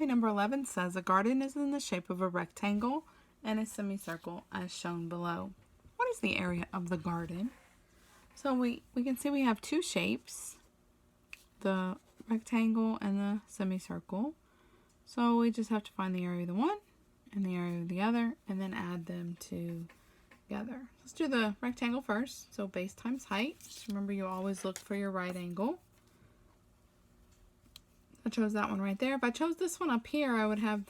Okay, number 11 says a garden is in the shape of a rectangle and a semicircle as shown below. What is the area of the garden? So we can see we have two shapes, the rectangle and the semicircle. So we just have to find the area of the one and the area of the other and then add them together. Let's do the rectangle first. So base times height. Just remember, you always look for your right angle. I chose that one right there. If I chose this one up here, I would have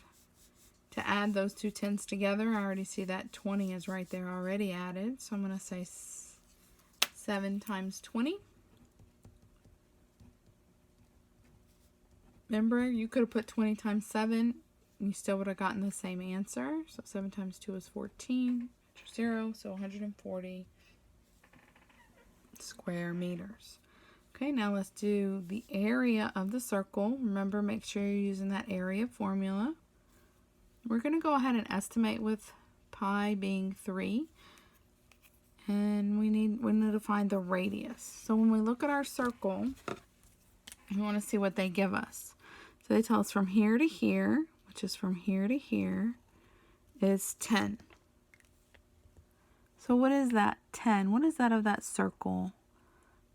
to add those two 10s together. I already see that 20 is right there already added. So I'm going to say 7 times 20. Remember, you could have put 20 times 7, and you still would have gotten the same answer. So 7 times 2 is 14, 0, so 140 square meters. Okay, now let's do the area of the circle. Remember, make sure you're using that area formula. We're going to go ahead and estimate with pi being 3. And we need to find the radius. So when we look at our circle, we want to see what they give us. So they tell us from here to here, which is from here to here, is 10. So what is that 10? What is that of that circle?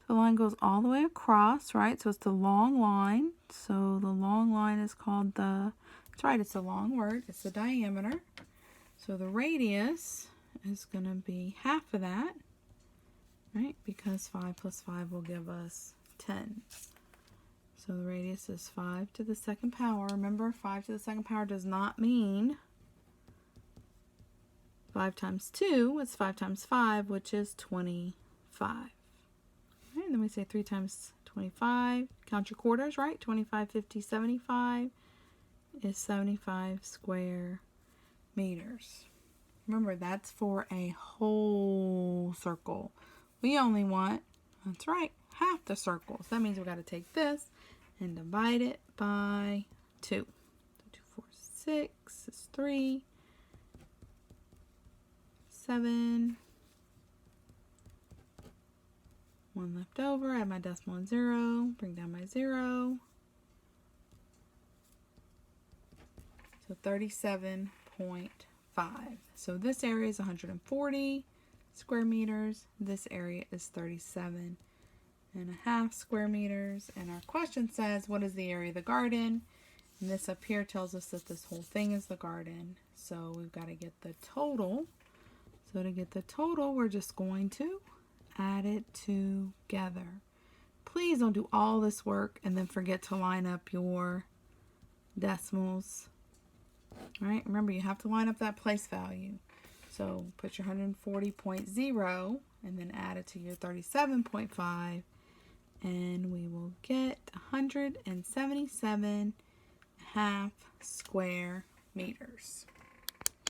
The line goes all the way across, right? So it's the long line. So the long line is called that's right, it's a long word. It's the diameter. So the radius is going to be half of that, right? Because 5 plus 5 will give us 10. So the radius is 5 to the second power. Remember, 5 to the second power does not mean 5 times 2. It's 5 times 5, which is 25. And then we say 3 times 25. Count your quarters, right? 25, 50, 75 is 75 square meters. Remember, that's for a whole circle. We only want, that's right, half the circle. So that means we've got to take this and divide it by 2. So 2, 4, 6 is 3. 7. 1 left over, add my decimal and 0, bring down my 0. So 37.5. So this area is 140 square meters. This area is 37.5 square meters. And our question says, what is the area of the garden? And this up here tells us that this whole thing is the garden. So we've got to get the total. So to get the total, we're just going to add it together. Please don't do all this work and then forget to line up your decimals. All right, remember, you have to line up that place value. So put your 140.0 and then add it to your 37.5, and we will get 177.5 square meters.